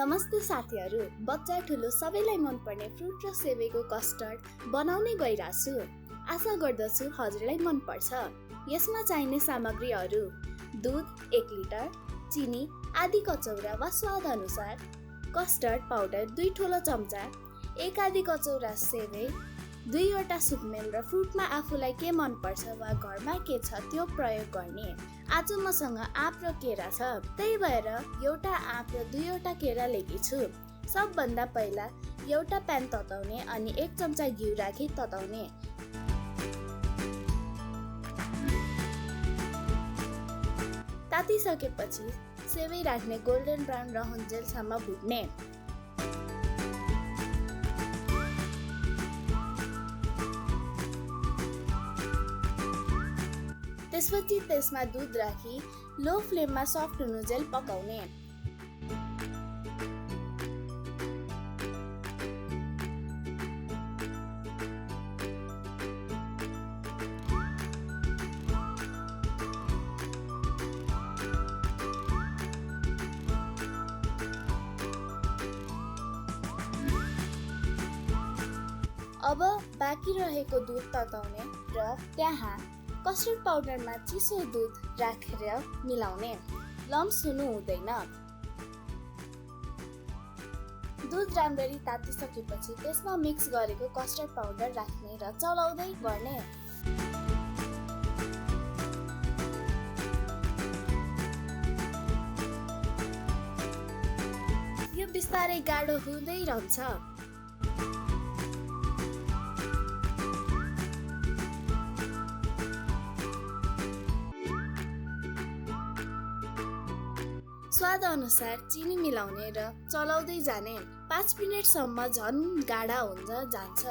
नमस्ते साथीहरू, बच्चा ठुलो सबैलाई मनपर्ने फ्रुट र सेवेको कस्टर्ड बनाउने गइरहेछु। आशा गर्दछु हजुरलाई मनपर्छ। यसमा चाहिने सामग्रीहरू: दुध 1 लिटर, चिनी आधी कचौरा वा स्वाद अनुसार, कस्टर्ड पाउडर 2 ठुलो चम्चा, 1 आधी कचौरा सेवे, 2वटा सुकमेल र फ्रुटमा आफूलाई के मनपर्छ वा घरमा के छ त्यो प्रयोग गर्ने। आज मसँग आँप र केरा छ, त्यही भएर एउटा आँप र 2वटा केरा लिएकी छु। सबभन्दा पहिला एउटा प्यान तताउने अनि 1 चम्चा घिउ राखी तताउने। तातिसकेपछि सेवै राख्ने गोल्डन ब्राउन रहन्जेलसम्म भुट्ने। त्यसपछि त्यसमा दुध राखी लो फ्लेममा सफ्ट हुनुजेल पकाउने। अब बाँकी रहेको दुध तताउने र त्यहाँ कस्टर्ड पाउडरमा चिसो दुध राखेर मिलाउने। लम्स हुनु हुँदैन। दुध राम्ररी तातिसकेपछि त्यसमा मिक्स गरेको कस्टर्ड पाउडर राख्ने र चलाउँदै गर्ने। यो बिस्तारै गाढो हुँदै रहन्छ। स्वाद अनुसार चिनी मिलाउने र चलाउँदै जाने। 5 मिनेटसम्म झन् गाढा हुन्छ जान्छ।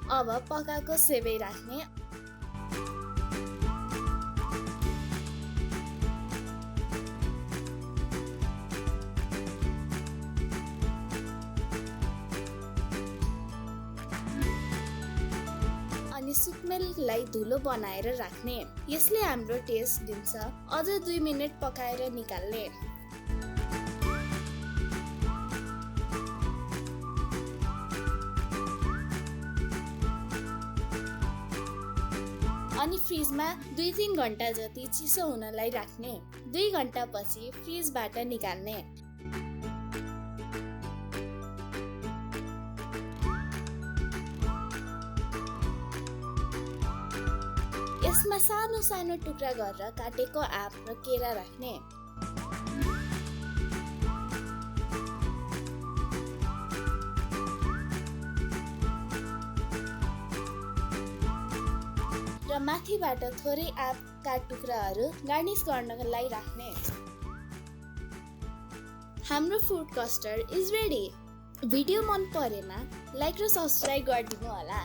अब पकाएको सेवै राख्ने। अनि सुकमेललाई धुलो बनाएर राख्ने। यसले हाम्रो टेस्ट दिन्छ। अझ 2 मिनेट पकाएर निकाल्ने। अनि फ्रिजमा 2-3 घण्टा जति चिसो हुनलाई राख्ने। 2 घण्टापछि फ्रिजबाट निकाल्ने। यसमा सानो सानो टुक्रा गरेर काटेको आँप र केरा राख्ने। र माथिबाट थोरै आँपका टुक्राहरू गार्निस गर्नको लागि राख्ने। हाम्रो food custard is ready. Video मन परेमा लाइक र सब्स्क्राइब गरिदिनु होला।